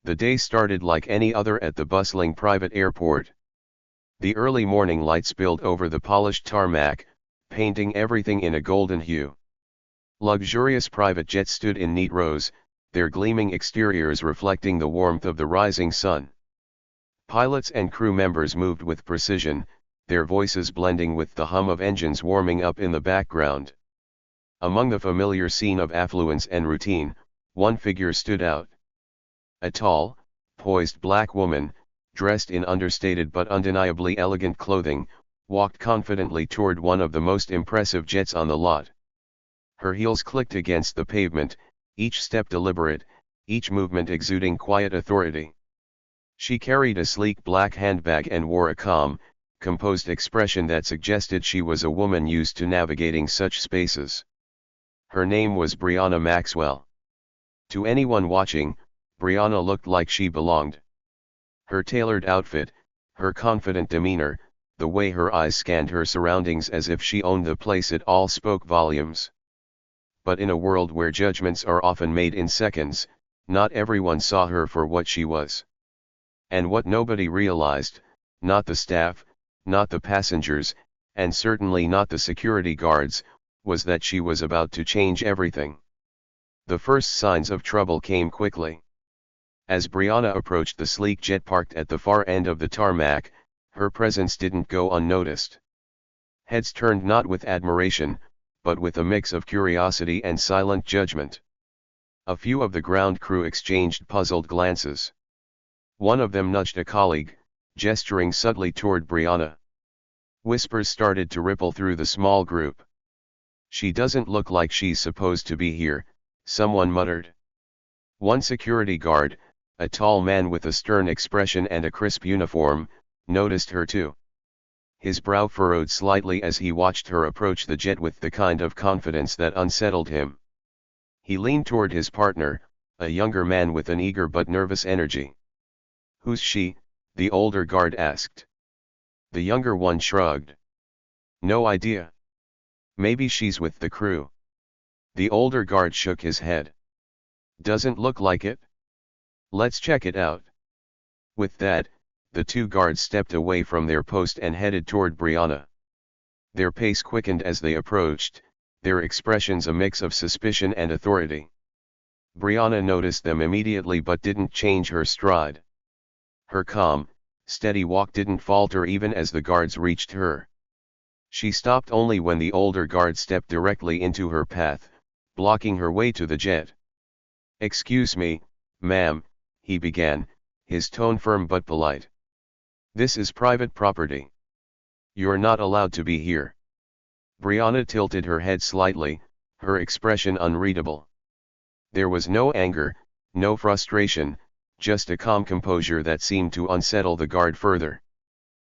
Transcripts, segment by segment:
The day started like any other at the bustling private airport. The early morning light spilled over the polished tarmac, painting everything in a golden hue. Luxurious private jets stood in neat rows, their gleaming exteriors reflecting the warmth of the rising sun. Pilots and crew members moved with precision, their voices blending with the hum of engines warming up in the background. Among the familiar scene of affluence and routine, one figure stood out. A tall, poised black woman, dressed in understated but undeniably elegant clothing, walked confidently toward one of the most impressive jets on the lot. Her heels clicked against the pavement, each step deliberate, each movement exuding quiet authority. She carried a sleek black handbag and wore a calm, composed expression that suggested she was a woman used to navigating such spaces. Her name was Brianna Maxwell. To anyone watching, Brianna looked like she belonged. Her tailored outfit, her confident demeanor, the way her eyes scanned her surroundings as if she owned the place, it all spoke volumes. But in a world where judgments are often made in seconds, not everyone saw her for what she was. And what nobody realized, not the staff, not the passengers, and certainly not the security guards, was that she was about to change everything. The first signs of trouble came quickly. As Brianna approached the sleek jet parked at the far end of the tarmac, her presence didn't go unnoticed. Heads turned not with admiration, but with a mix of curiosity and silent judgment. A few of the ground crew exchanged puzzled glances. One of them nudged a colleague, gesturing subtly toward Brianna. Whispers started to ripple through the small group. "She doesn't look like she's supposed to be here," someone muttered. One security guard, a tall man with a stern expression and a crisp uniform, noticed her too. His brow furrowed slightly as he watched her approach the jet with the kind of confidence that unsettled him. He leaned toward his partner, a younger man with an eager but nervous energy. "Who's she?" the older guard asked. The younger one shrugged. "No idea. Maybe she's with the crew." The older guard shook his head. "Doesn't look like it. Let's check it out." With that, the two guards stepped away from their post and headed toward Brianna. Their pace quickened as they approached, their expressions a mix of suspicion and authority. Brianna noticed them immediately but didn't change her stride. Her calm, steady walk didn't falter even as the guards reached her. She stopped only when the older guard stepped directly into her path, blocking her way to the jet. "Excuse me, ma'am," he began, his tone firm but polite. "This is private property. You're not allowed to be here." Brianna tilted her head slightly, her expression unreadable. There was no anger, no frustration, just a calm composure that seemed to unsettle the guard further.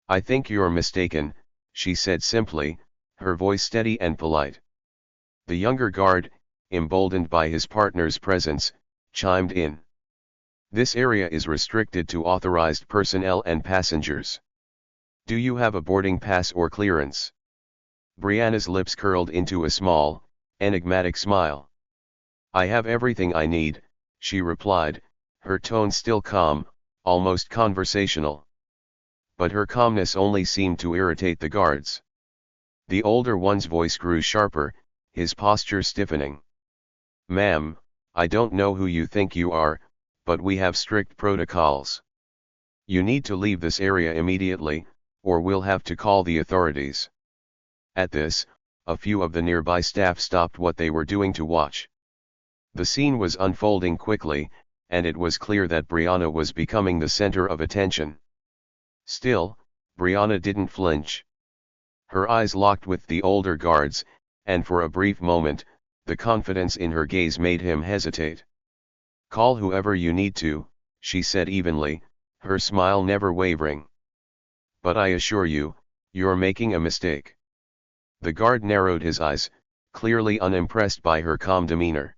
"I think you're mistaken," she said simply, her voice steady and polite. The younger guard, emboldened by his partner's presence, chimed in. "This area is restricted to authorized personnel and passengers. Do you have a boarding pass or clearance?" Brianna's lips curled into a small, enigmatic smile. "I have everything I need," she replied, her tone still calm, almost conversational. But her calmness only seemed to irritate the guards. The older one's voice grew sharper, his posture stiffening. "Ma'am, I don't know who you think you are, but we have strict protocols. You need to leave this area immediately, or we'll have to call the authorities." At this, a few of the nearby staff stopped what they were doing to watch. The scene was unfolding quickly, and it was clear that Brianna was becoming the center of attention. Still, Brianna didn't flinch. Her eyes locked with the older guards, and for a brief moment, the confidence in her gaze made him hesitate. "Call whoever you need to," she said evenly, her smile never wavering. "But I assure you, you're making a mistake." The guard narrowed his eyes, clearly unimpressed by her calm demeanor.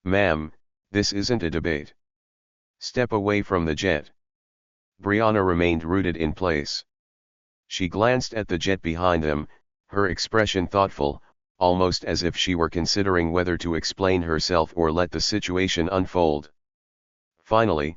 "Ma'am, this isn't a debate. Step away from the jet." Brianna remained rooted in place. She glanced at the jet behind them, her expression thoughtful, almost as if she were considering whether to explain herself or let the situation unfold. Finally,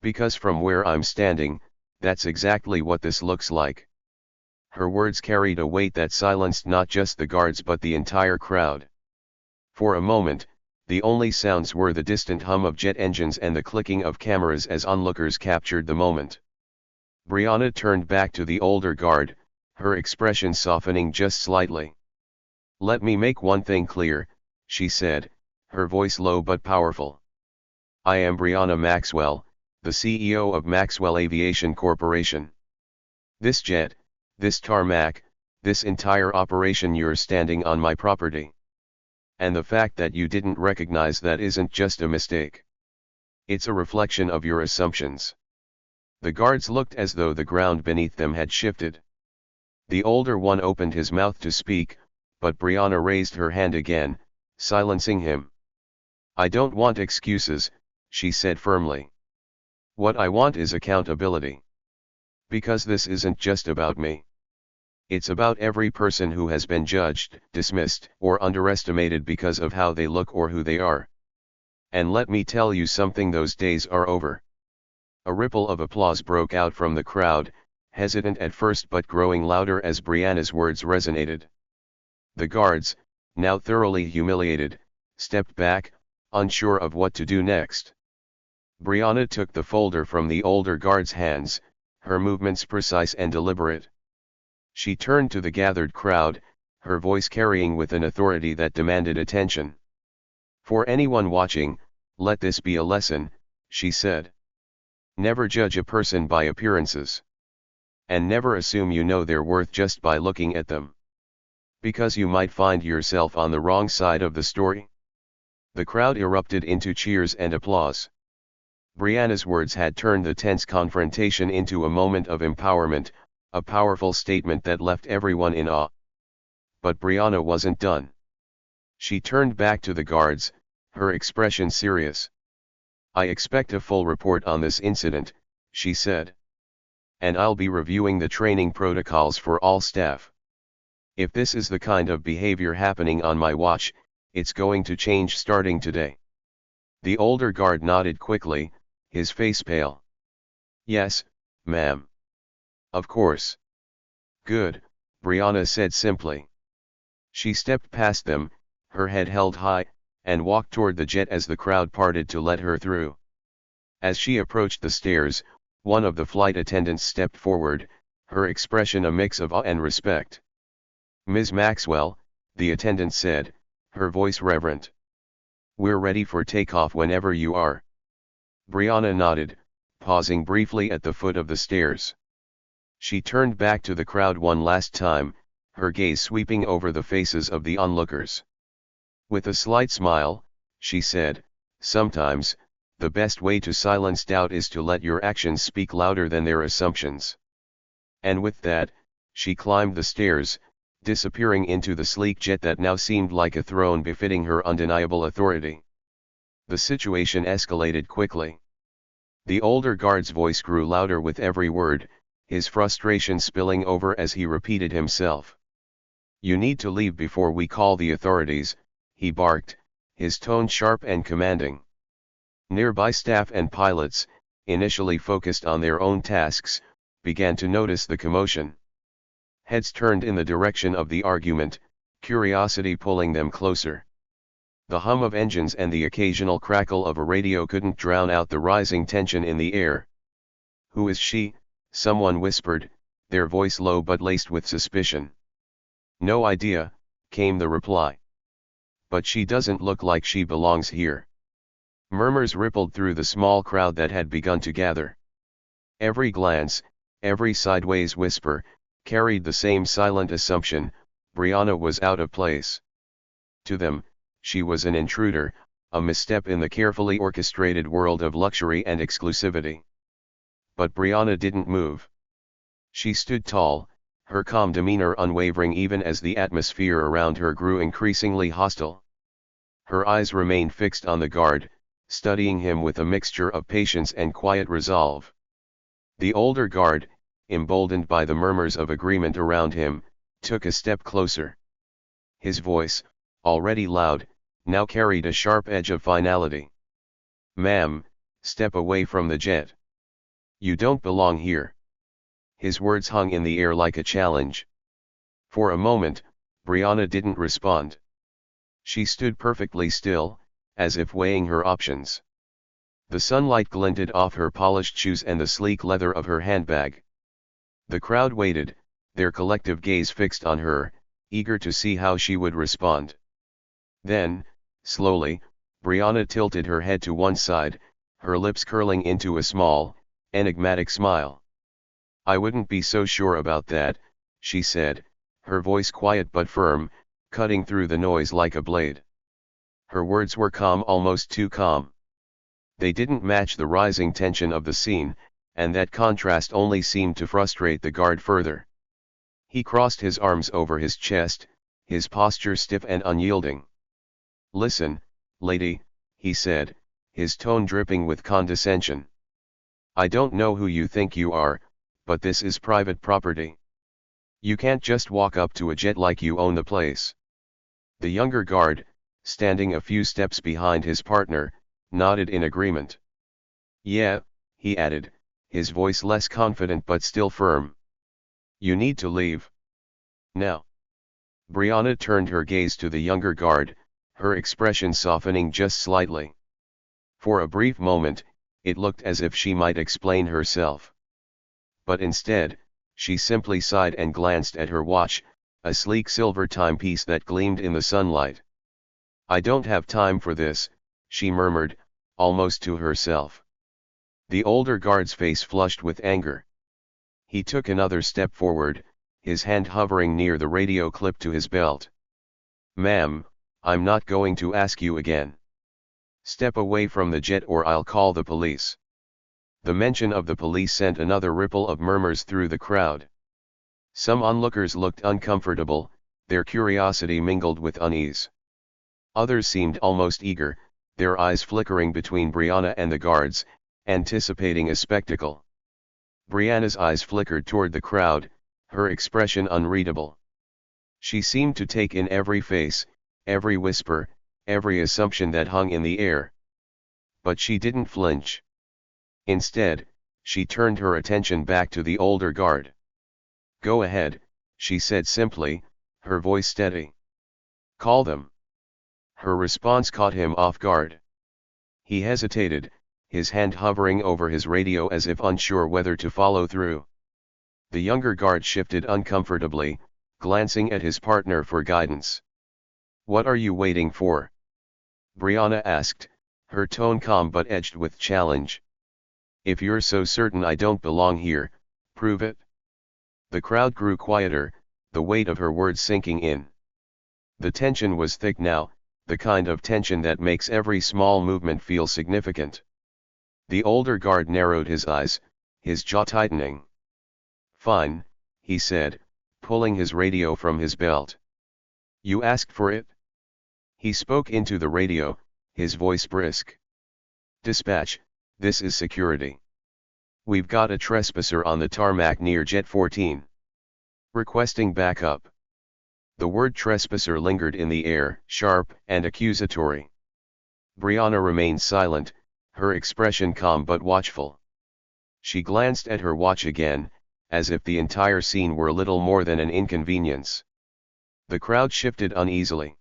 Because from where I'm standing, that's exactly what this looks like. Her words carried a weight that silenced not just the guards but the entire crowd. For a moment, the only sounds were the distant hum of jet engines and the clicking of cameras as onlookers captured the moment. Brianna turned back to the older guard, her expression softening just slightly. "Let me make one thing clear," she said, her voice low but powerful. "I am Brianna Maxwell, the CEO of Maxwell Aviation Corporation. This jet, this tarmac, this entire operation, you're standing on my property. And the fact that you didn't recognize that isn't just a mistake. It's a reflection of your assumptions." The guards looked as though the ground beneath them had shifted. The older one opened his mouth to speak, but Brianna raised her hand again, silencing him. "I don't want excuses," she said firmly. "What I want is accountability. Because this isn't just about me. It's about every person who has been judged, dismissed, or underestimated because of how they look or who they are. And let me tell you something, those days are over." A ripple of applause broke out from the crowd, hesitant at first but growing louder as Brianna's words resonated. The guards, now thoroughly humiliated, stepped back, unsure of what to do next. Brianna took the folder from the older guard's hands, her movements precise and deliberate. She turned to the gathered crowd, her voice carrying with an authority that demanded attention. "For anyone watching, let this be a lesson," she said. "Never judge a person by appearances. And never assume you know their worth just by looking at them. Because you might find yourself on the wrong side of the story." The crowd erupted into cheers and applause. Brianna's words had turned the tense confrontation into a moment of empowerment, a powerful statement that left everyone in awe. But Brianna wasn't done. She turned back to the guards, her expression serious. "I expect a full report on this incident," she said. "And I'll be reviewing the training protocols for all staff. If this is the kind of behavior happening on my watch, it's going to change starting today." The older guard nodded quickly, his face pale. "Yes, ma'am. Of course." "Good," Brianna said simply. She stepped past them, her head held high, and walked toward the jet as the crowd parted to let her through. As she approached the stairs, one of the flight attendants stepped forward, her expression a mix of awe and respect. "Ms. Maxwell," the attendant said, her voice reverent. "We're ready for takeoff whenever you are." Brianna nodded, pausing briefly at the foot of the stairs. She turned back to the crowd one last time, her gaze sweeping over the faces of the onlookers. With a slight smile, she said, "Sometimes, the best way to silence doubt is to let your actions speak louder than their assumptions." And with that, she climbed the stairs, disappearing into the sleek jet that now seemed like a throne befitting her undeniable authority. The situation escalated quickly. The older guard's voice grew louder with every word, his frustration spilling over as he repeated himself. "You need to leave before we call the authorities," he barked, his tone sharp and commanding. Nearby staff and pilots, initially focused on their own tasks, began to notice the commotion. Heads turned in the direction of the argument, curiosity pulling them closer. The hum of engines and the occasional crackle of a radio couldn't drown out the rising tension in the air. "Who is she?" someone whispered, their voice low but laced with suspicion. "No idea," came the reply. "But she doesn't look like she belongs here." Murmurs rippled through the small crowd that had begun to gather. Every glance, every sideways whisper, carried the same silent assumption: Brianna was out of place. To them, she was an intruder, a misstep in the carefully orchestrated world of luxury and exclusivity. But Brianna didn't move. She stood tall, her calm demeanor unwavering even as the atmosphere around her grew increasingly hostile. Her eyes remained fixed on the guard, studying him with a mixture of patience and quiet resolve. The older guard, emboldened by the murmurs of agreement around him, took a step closer. His voice, already loud, now carried a sharp edge of finality. "Ma'am, step away from the jet." You don't belong here. His words hung in the air like a challenge. For a moment, Brianna didn't respond. She stood perfectly still, as if weighing her options. The sunlight glinted off her polished shoes and the sleek leather of her handbag. The crowd waited, their collective gaze fixed on her, eager to see how she would respond. Then, slowly, Brianna tilted her head to one side, her lips curling into a small, enigmatic smile. "I wouldn't be so sure about that," she said, her voice quiet but firm, cutting through the noise like a blade. Her words were calm, almost too calm. They didn't match the rising tension of the scene, and that contrast only seemed to frustrate the guard further. He crossed his arms over his chest, his posture stiff and unyielding. "Listen, lady," he said, his tone dripping with condescension. "I don't know who you think you are, but this is private property. You can't just walk up to a jet like you own the place." The younger guard, standing a few steps behind his partner, nodded in agreement. "Yeah," he added, his voice less confident but still firm. "You need to leave. Now." Brianna turned her gaze to the younger guard, her expression softening just slightly. For a brief moment, it looked as if she might explain herself. But instead, she simply sighed and glanced at her watch, a sleek silver timepiece that gleamed in the sunlight. "I don't have time for this," she murmured, almost to herself. The older guard's face flushed with anger. He took another step forward, his hand hovering near the radio clip to his belt. "Ma'am, I'm not going to ask you again. Step away from the jet or I'll call the police." The mention of the police sent another ripple of murmurs through the crowd. Some onlookers looked uncomfortable, their curiosity mingled with unease. Others seemed almost eager, their eyes flickering between Brianna and the guards, anticipating a spectacle. Brianna's eyes flickered toward the crowd, her expression unreadable. She seemed to take in every face, every whisper, every assumption that hung in the air. But she didn't flinch. Instead, she turned her attention back to the older guard. "Go ahead," she said simply, her voice steady. "Call them." Her response caught him off guard. He hesitated, his hand hovering over his radio as if unsure whether to follow through. The younger guard shifted uncomfortably, glancing at his partner for guidance. "What are you waiting for?" Brianna asked, her tone calm but edged with challenge. "If you're so certain I don't belong here, prove it." The crowd grew quieter, the weight of her words sinking in. The tension was thick now, the kind of tension that makes every small movement feel significant. The older guard narrowed his eyes, his jaw tightening. "Fine," he said, pulling his radio from his belt. "You asked for it?" He spoke into the radio, his voice brisk. "Dispatch, this is security. We've got a trespasser on the tarmac near Jet 14. Requesting backup." The word trespasser lingered in the air, sharp and accusatory. Brianna remained silent, her expression calm but watchful. She glanced at her watch again, as if the entire scene were little more than an inconvenience. The crowd shifted uneasily.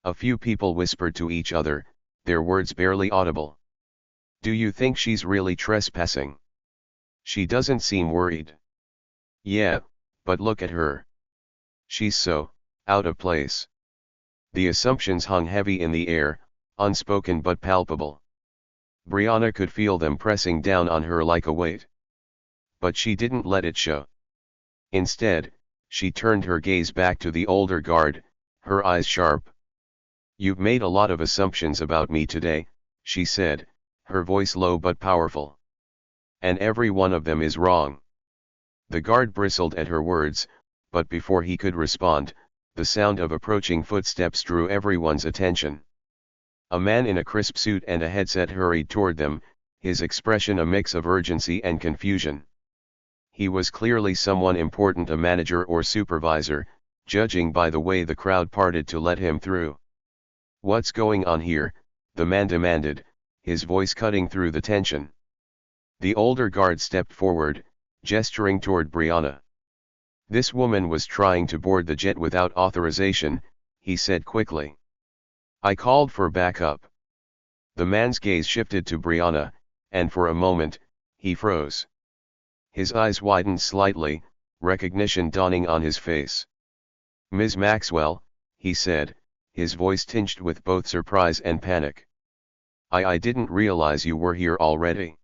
A few people whispered to each other, their words barely audible. "Do you think she's really trespassing? She doesn't seem worried." "Yeah, but look at her. She's so out of place." The assumptions hung heavy in the air, unspoken but palpable. Brianna could feel them pressing down on her like a weight. But she didn't let it show. Instead, she turned her gaze back to the older guard, her eyes sharp. "You've made a lot of assumptions about me today," she said, her voice low but powerful. "And every one of them is wrong." The guard bristled at her words, but before he could respond, the sound of approaching footsteps drew everyone's attention. A man in a crisp suit and a headset hurried toward them, his expression a mix of urgency and confusion. He was clearly someone important, a manager or supervisor, judging by the way the crowd parted to let him through. "What's going on here?" the man demanded, his voice cutting through the tension. The older guard stepped forward, gesturing toward Brianna. This woman was trying to board the jet without authorization, he said quickly. I called for backup. The man's gaze shifted to Brianna, and for a moment, he froze. His eyes widened slightly, recognition dawning on his face. Ms. Maxwell, he said, his voice tinged with both surprise and panic. I didn't realize you were here already.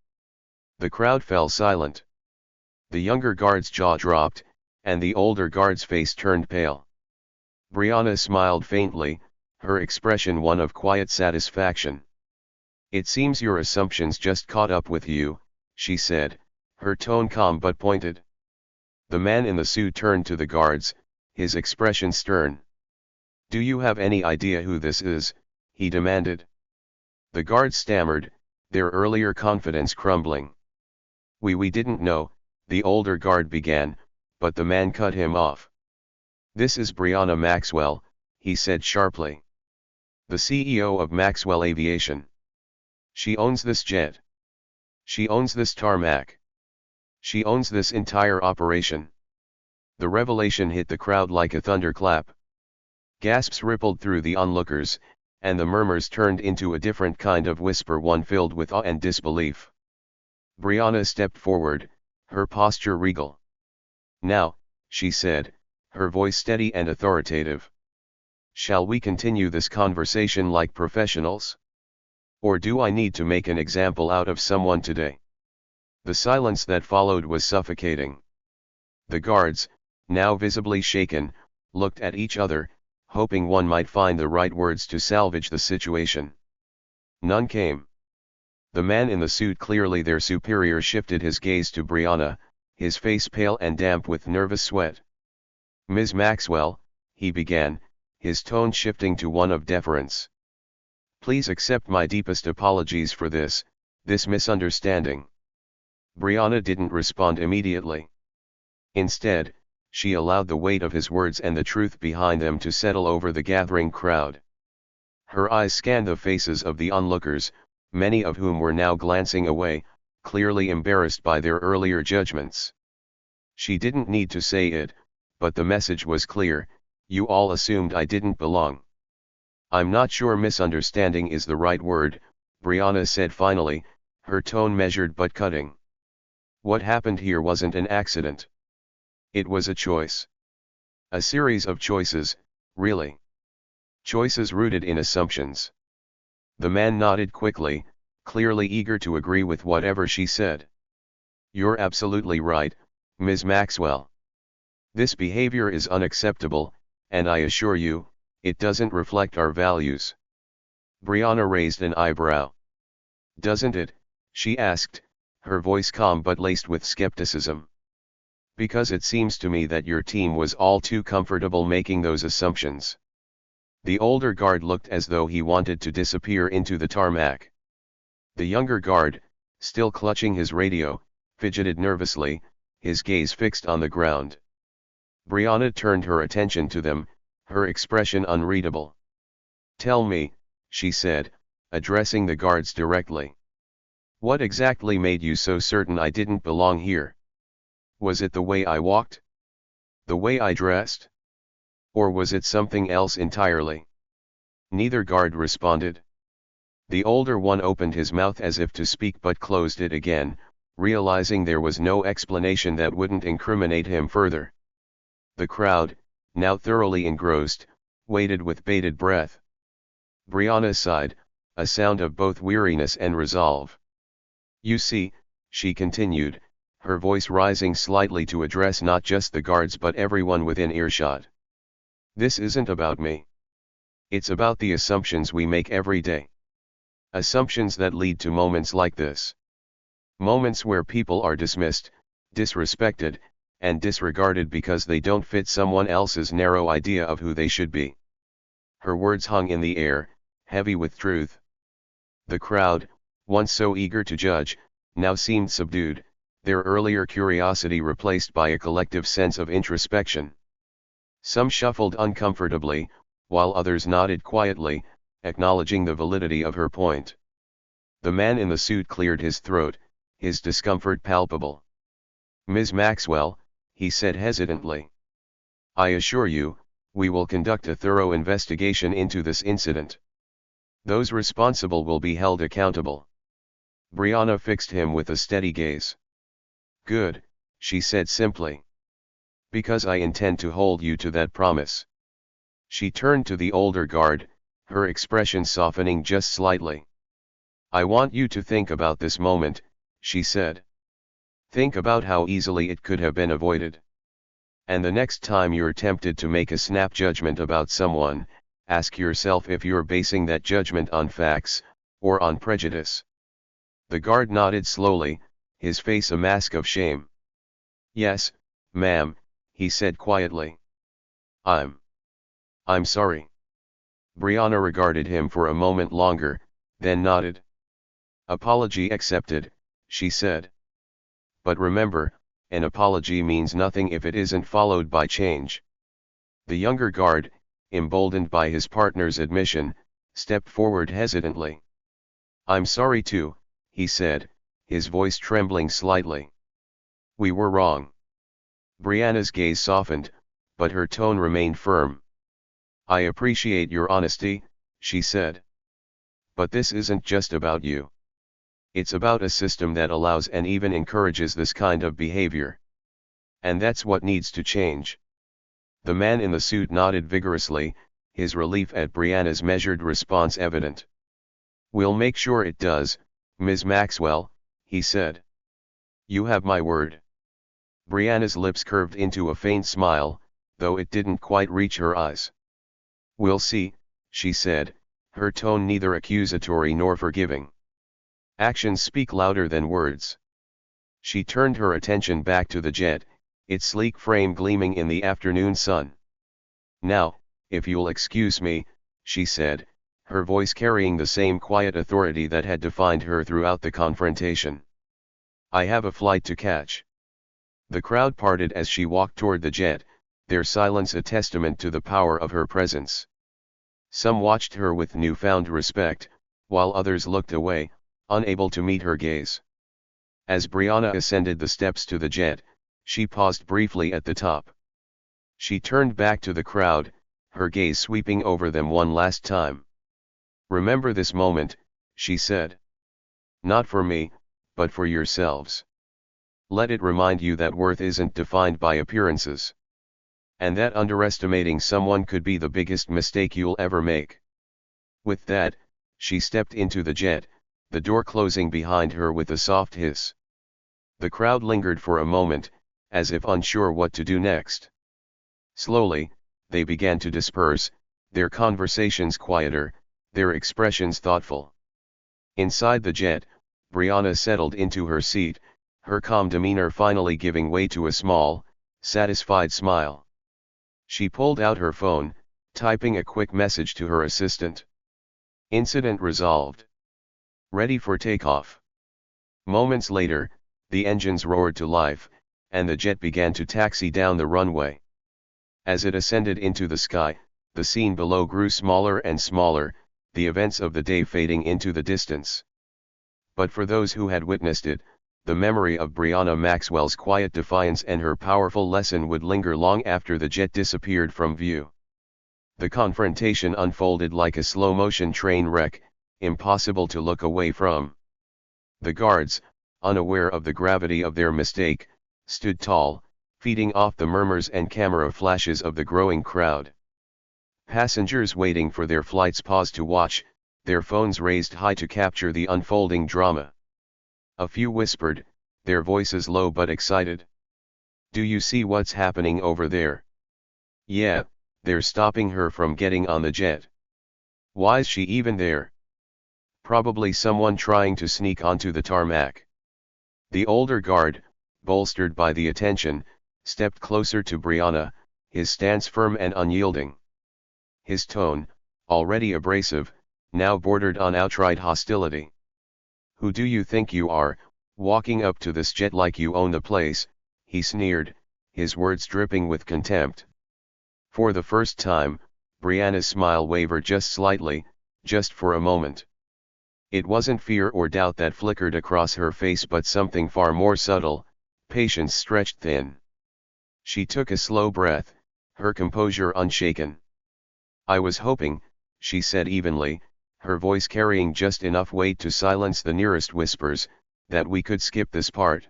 The crowd fell silent. The younger guard's jaw dropped, and the older guard's face turned pale. Brianna smiled faintly, her expression one of quiet satisfaction. It seems your assumptions just caught up with you, she said, her tone calm but pointed. The man in the suit turned to the guards, his expression stern. Do you have any idea who this is? He demanded. The guards stammered, their earlier confidence crumbling. We didn't know, the older guard began, but the man cut him off. This is Brianna Maxwell, he said sharply. The CEO of Maxwell Aviation. She owns this jet. She owns this tarmac. She owns this entire operation. The revelation hit the crowd like a thunderclap. Gasps rippled through the onlookers, and the murmurs turned into a different kind of whisper, one filled with awe and disbelief. Brianna stepped forward, her posture regal. Now, she said, her voice steady and authoritative. Shall we continue this conversation like professionals? Or do I need to make an example out of someone today? The silence that followed was suffocating. The guards, now visibly shaken, looked at each other, hoping one might find the right words to salvage the situation. None came. The man in the suit, clearly their superior, shifted his gaze to Brianna, his face pale and damp with nervous sweat. Ms. Maxwell, he began, his tone shifting to one of deference. Please accept my deepest apologies for this misunderstanding. Brianna didn't respond immediately. Instead, she allowed the weight of his words and the truth behind them to settle over the gathering crowd. Her eyes scanned the faces of the onlookers, many of whom were now glancing away, clearly embarrassed by their earlier judgments. She didn't need to say it, but the message was clear: you all assumed I didn't belong. I'm not sure misunderstanding is the right word, Brianna said finally, her tone measured but cutting. What happened here wasn't an accident. It was a choice. A series of choices, really. Choices rooted in assumptions. The man nodded quickly, clearly eager to agree with whatever she said. You're absolutely right, Ms. Maxwell. This behavior is unacceptable, and I assure you, it doesn't reflect our values. Brianna raised an eyebrow. Doesn't it? She asked, her voice calm but laced with skepticism. Because it seems to me that your team was all too comfortable making those assumptions. The older guard looked as though he wanted to disappear into the tarmac. The younger guard, still clutching his radio, fidgeted nervously, his gaze fixed on the ground. Brianna turned her attention to them, her expression unreadable. Tell me, she said, addressing the guards directly. What exactly made you so certain I didn't belong here? Was it the way I walked? The way I dressed? Or was it something else entirely? Neither guard responded. The older one opened his mouth as if to speak but closed it again, realizing there was no explanation that wouldn't incriminate him further. The crowd, now thoroughly engrossed, waited with bated breath. Brianna sighed, a sound of both weariness and resolve. You see, she continued, her voice rising slightly to address not just the guards but everyone within earshot. This isn't about me. It's about the assumptions we make every day. Assumptions that lead to moments like this. Moments where people are dismissed, disrespected, and disregarded because they don't fit someone else's narrow idea of who they should be. Her words hung in the air, heavy with truth. The crowd, once so eager to judge, now seemed subdued, their earlier curiosity replaced by a collective sense of introspection. Some shuffled uncomfortably, while others nodded quietly, acknowledging the validity of her point. The man in the suit cleared his throat, his discomfort palpable. "Ms. Maxwell," he said hesitantly. "I assure you, we will conduct a thorough investigation into this incident. Those responsible will be held accountable." Brianna fixed him with a steady gaze. "Good," she said simply. "Because I intend to hold you to that promise." She turned to the older guard, her expression softening just slightly. "I want you to think about this moment," she said. "Think about how easily it could have been avoided. And the next time you're tempted to make a snap judgment about someone, ask yourself if you're basing that judgment on facts, or on prejudice." The guard nodded slowly, his face a mask of shame. "Yes, ma'am," he said quietly. I'm sorry." Brianna regarded him for a moment longer, then nodded. "Apology accepted," she said. "But remember, an apology means nothing if it isn't followed by change." The younger guard, emboldened by his partner's admission, stepped forward hesitantly. "I'm sorry too," he said, his voice trembling slightly. "We were wrong." Brianna's gaze softened, but her tone remained firm. "I appreciate your honesty," she said. "But this isn't just about you. It's about a system that allows and even encourages this kind of behavior. And that's what needs to change." The man in the suit nodded vigorously, his relief at Brianna's measured response evident. "We'll make sure it does, Ms. Maxwell," he said. "You have my word." Brianna's lips curved into a faint smile, though it didn't quite reach her eyes. "We'll see," she said, her tone neither accusatory nor forgiving. "Actions speak louder than words." She turned her attention back to the jet, its sleek frame gleaming in the afternoon sun. "Now, if you'll excuse me," she said, her voice carrying the same quiet authority that had defined her throughout the confrontation. "I have a flight to catch." The crowd parted as she walked toward the jet, their silence a testament to the power of her presence. Some watched her with newfound respect, while others looked away, unable to meet her gaze. As Brianna ascended the steps to the jet, she paused briefly at the top. She turned back to the crowd, her gaze sweeping over them one last time. "Remember this moment," she said. "Not for me, but for yourselves. Let it remind you that worth isn't defined by appearances. And that underestimating someone could be the biggest mistake you'll ever make." With that, she stepped into the jet, the door closing behind her with a soft hiss. The crowd lingered for a moment, as if unsure what to do next. Slowly, they began to disperse, their conversations quieter, their expressions thoughtful. Inside the jet, Brianna settled into her seat, her calm demeanor finally giving way to a small, satisfied smile. She pulled out her phone, typing a quick message to her assistant. "Incident resolved. Ready for takeoff." Moments later, the engines roared to life, and the jet began to taxi down the runway. As it ascended into the sky, the scene below grew smaller and smaller, the events of the day fading into the distance. But for those who had witnessed it, the memory of Brianna Maxwell's quiet defiance and her powerful lesson would linger long after the jet disappeared from view. The confrontation unfolded like a slow-motion train wreck, impossible to look away from. The guards, unaware of the gravity of their mistake, stood tall, feeding off the murmurs and camera flashes of the growing crowd. Passengers waiting for their flights paused to watch, their phones raised high to capture the unfolding drama. A few whispered, their voices low but excited. "Do you see what's happening over there? Yeah, they're stopping her from getting on the jet. Why's she even there? Probably someone trying to sneak onto the tarmac." The older guard, bolstered by the attention, stepped closer to Brianna, his stance firm and unyielding. His tone, already abrasive, now bordered on outright hostility. "Who do you think you are, walking up to this jet like you own the place?" he sneered, his words dripping with contempt. For the first time, Brianna's smile wavered just slightly, just for a moment. It wasn't fear or doubt that flickered across her face but something far more subtle, patience stretched thin. She took a slow breath, her composure unshaken. "I was hoping," she said evenly, her voice carrying just enough weight to silence the nearest whispers, "that we could skip this part."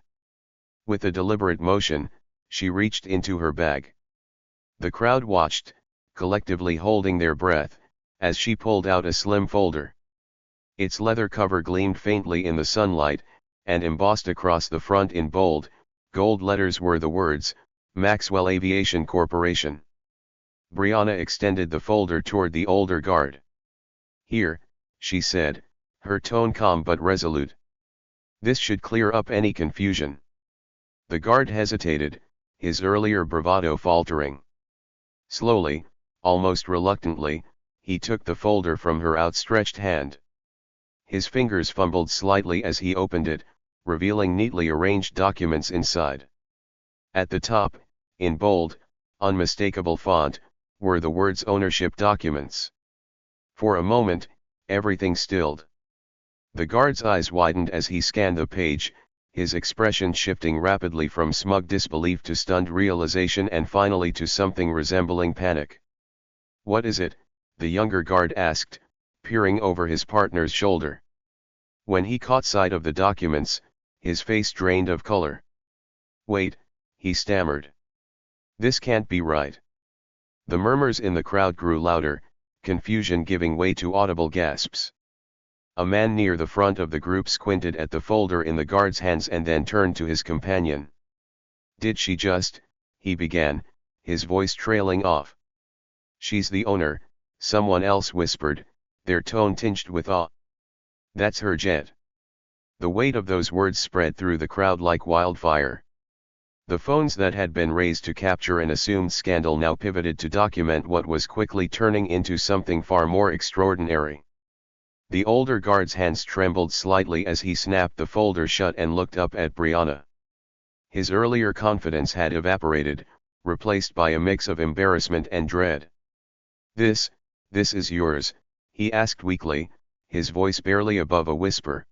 With a deliberate motion, she reached into her bag. The crowd watched, collectively holding their breath, as she pulled out a slim folder. Its leather cover gleamed faintly in the sunlight, and embossed across the front in bold, gold letters were the words, "Maxwell Aviation Corporation." Brianna extended the folder toward the older guard. "Here," she said, her tone calm but resolute. "This should clear up any confusion." The guard hesitated, his earlier bravado faltering. Slowly, almost reluctantly, he took the folder from her outstretched hand. His fingers fumbled slightly as he opened it, revealing neatly arranged documents inside. At the top, in bold, unmistakable font, were the words "Ownership Documents." For a moment, everything stilled. The guard's eyes widened as he scanned the page, his expression shifting rapidly from smug disbelief to stunned realization and finally to something resembling panic. "What is it?" the younger guard asked, peering over his partner's shoulder. When he caught sight of the documents, his face drained of color. "Wait," he stammered. "This can't be right." The murmurs in the crowd grew louder, confusion giving way to audible gasps. A man near the front of the group squinted at the folder in the guard's hands and then turned to his companion. "Did she just," he began, his voice trailing off. "She's the owner," someone else whispered, their tone tinged with awe. "That's her jet." The weight of those words spread through the crowd like wildfire. The phones that had been raised to capture an assumed scandal now pivoted to document what was quickly turning into something far more extraordinary. The older guard's hands trembled slightly as he snapped the folder shut and looked up at Brianna. His earlier confidence had evaporated, replaced by a mix of embarrassment and dread. This is yours," he asked weakly, his voice barely above a whisper.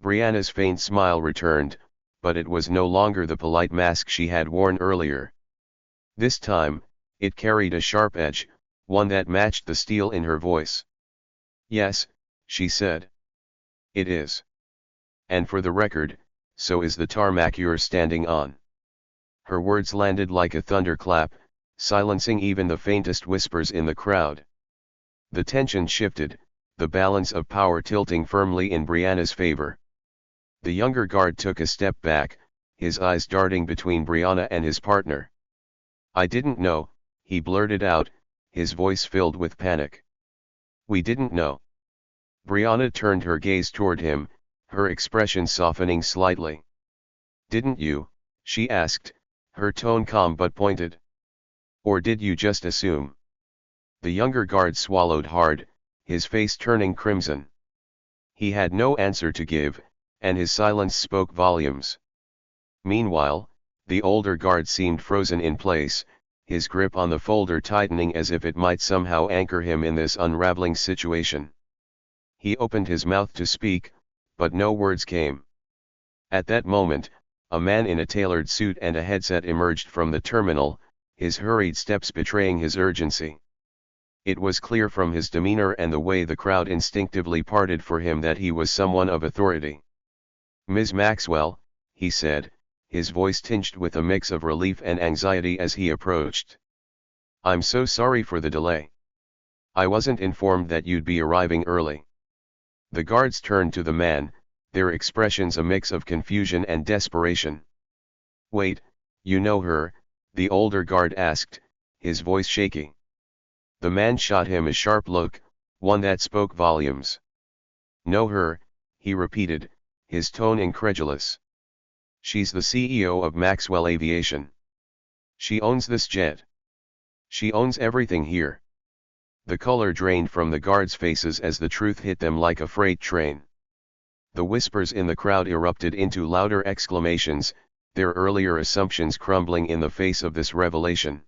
Brianna's faint smile returned, but it was no longer the polite mask she had worn earlier. This time, it carried a sharp edge, one that matched the steel in her voice. "Yes," she said. "It is. And for the record, so is the tarmac you're standing on." Her words landed like a thunderclap, silencing even the faintest whispers in the crowd. The tension shifted, the balance of power tilting firmly in Brianna's favor. The younger guard took a step back, his eyes darting between Brianna and his partner. "I didn't know," he blurted out, his voice filled with panic. "We didn't know." Brianna turned her gaze toward him, her expression softening slightly. "Didn't you?" she asked, her tone calm but pointed. "Or did you just assume?" The younger guard swallowed hard, his face turning crimson. He had no answer to give, and his silence spoke volumes. Meanwhile, the older guard seemed frozen in place, his grip on the folder tightening as if it might somehow anchor him in this unraveling situation. He opened his mouth to speak, but no words came. At that moment, a man in a tailored suit and a headset emerged from the terminal, his hurried steps betraying his urgency. It was clear from his demeanor and the way the crowd instinctively parted for him that he was someone of authority. "Ms. Maxwell," he said, his voice tinged with a mix of relief and anxiety as he approached. "I'm so sorry for the delay. I wasn't informed that you'd be arriving early." The guards turned to the man, their expressions a mix of confusion and desperation. "Wait, you know her?" the older guard asked, his voice shaky. The man shot him a sharp look, one that spoke volumes. "Know her?" he repeated, his tone incredulous. "She's the CEO of Maxwell Aviation. She owns this jet. She owns everything here." The color drained from the guards' faces as the truth hit them like a freight train. The whispers in the crowd erupted into louder exclamations, their earlier assumptions crumbling in the face of this revelation.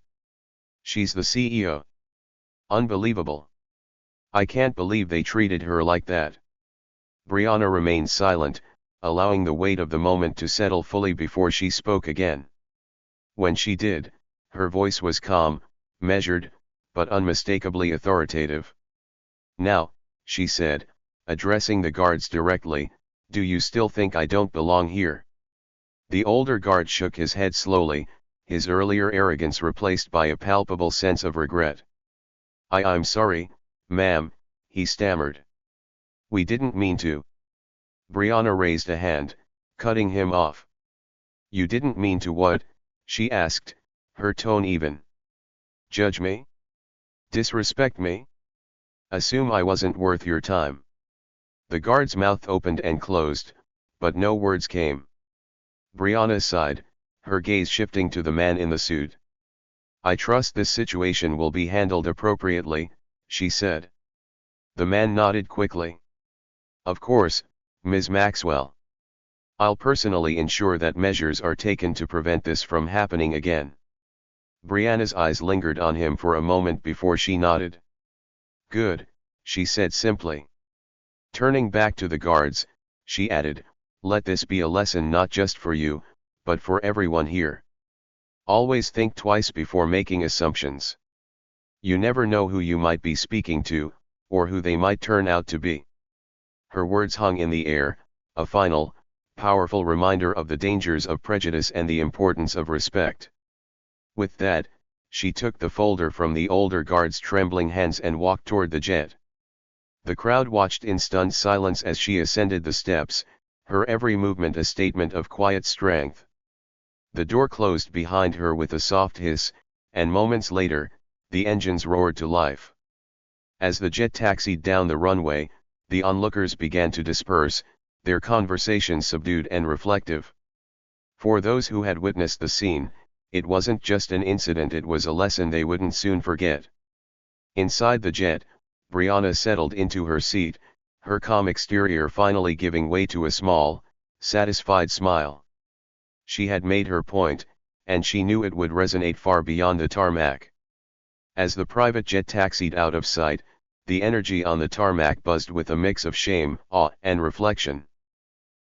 "She's the CEO. Unbelievable. I can't believe they treated her like that." Brianna remained silent, allowing the weight of the moment to settle fully before she spoke again. When she did, her voice was calm, measured, but unmistakably authoritative. "Now," she said, addressing the guards directly, "do you still think I don't belong here?" The older guard shook his head slowly, his earlier arrogance replaced by a palpable sense of regret. I'm sorry, ma'am," he stammered. "We didn't mean to." Brianna raised a hand, cutting him off. "You didn't mean to what?" she asked, her tone even. "Judge me? Disrespect me? Assume I wasn't worth your time?" The guard's mouth opened and closed, but no words came. Brianna sighed, her gaze shifting to the man in the suit. "I trust this situation will be handled appropriately," she said. The man nodded quickly. "Of course, Ms. Maxwell. I'll personally ensure that measures are taken to prevent this from happening again." Brianna's eyes lingered on him for a moment before she nodded. "Good," she said simply. Turning back to the guards, she added, "Let this be a lesson not just for you, but for everyone here. Always think twice before making assumptions. You never know who you might be speaking to, or who they might turn out to be." Her words hung in the air, a final, powerful reminder of the dangers of prejudice and the importance of respect. With that, she took the folder from the older guard's trembling hands and walked toward the jet. The crowd watched in stunned silence as she ascended the steps, her every movement a statement of quiet strength. The door closed behind her with a soft hiss, and moments later, the engines roared to life. As the jet taxied down the runway, the onlookers began to disperse, their conversations subdued and reflective. For those who had witnessed the scene, it wasn't just an incident, it was a lesson they wouldn't soon forget. Inside the jet, Brianna settled into her seat, her calm exterior finally giving way to a small, satisfied smile. She had made her point, and she knew it would resonate far beyond the tarmac. As the private jet taxied out of sight, the energy on the tarmac buzzed with a mix of shame, awe, and reflection.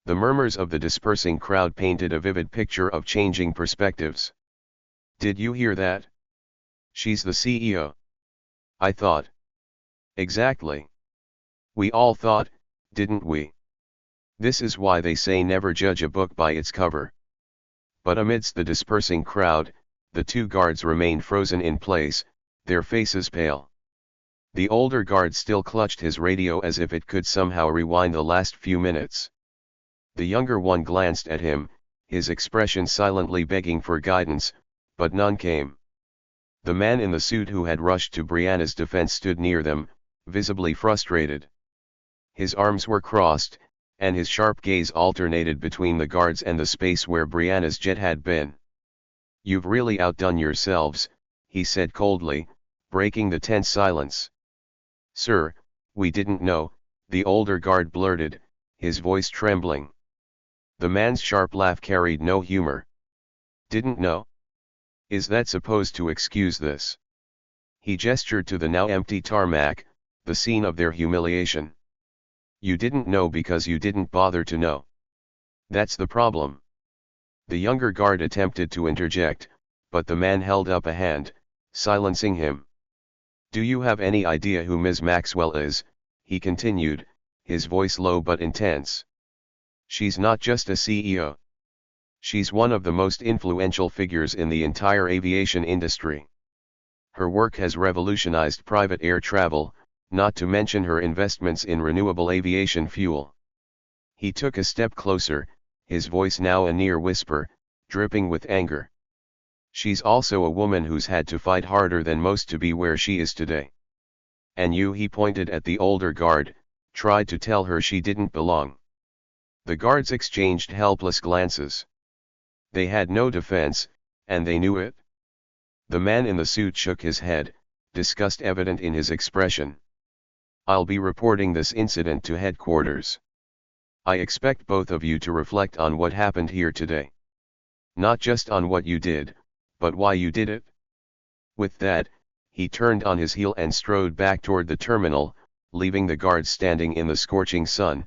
The murmurs of the dispersing crowd painted a vivid picture of changing perspectives. "Did you hear that? She's the CEO. I thought." "Exactly. We all thought, didn't we? This is why they say never judge a book by its cover." But amidst the dispersing crowd, the two guards remained frozen in place, their faces pale. The older guard still clutched his radio as if it could somehow rewind the last few minutes. The younger one glanced at him, his expression silently begging for guidance, but none came. The man in the suit who had rushed to Brianna's defense stood near them, visibly frustrated. His arms were crossed, and his sharp gaze alternated between the guards and the space where Brianna's jet had been. "You've really outdone yourselves," he said coldly, breaking the tense silence. "Sir, we didn't know," the older guard blurted, his voice trembling. The man's sharp laugh carried no humor. "Didn't know? Is that supposed to excuse this?" He gestured to the now empty tarmac, the scene of their humiliation. "You didn't know because you didn't bother to know. That's the problem." The younger guard attempted to interject, but the man held up a hand, silencing him. "Do you have any idea who Ms. Maxwell is?" he continued, his voice low but intense. "She's not just a CEO. She's one of the most influential figures in the entire aviation industry. Her work has revolutionized private air travel, not to mention her investments in renewable aviation fuel." He took a step closer, his voice now a near whisper, dripping with anger. "She's also a woman who's had to fight harder than most to be where she is today. And you," he pointed at the older guard, "tried to tell her she didn't belong." The guards exchanged helpless glances. They had no defense, and they knew it. The man in the suit shook his head, disgust evident in his expression. "I'll be reporting this incident to headquarters. I expect both of you to reflect on what happened here today. Not just on what you did, but why you did it." With that, he turned on his heel and strode back toward the terminal, leaving the guards standing in the scorching sun,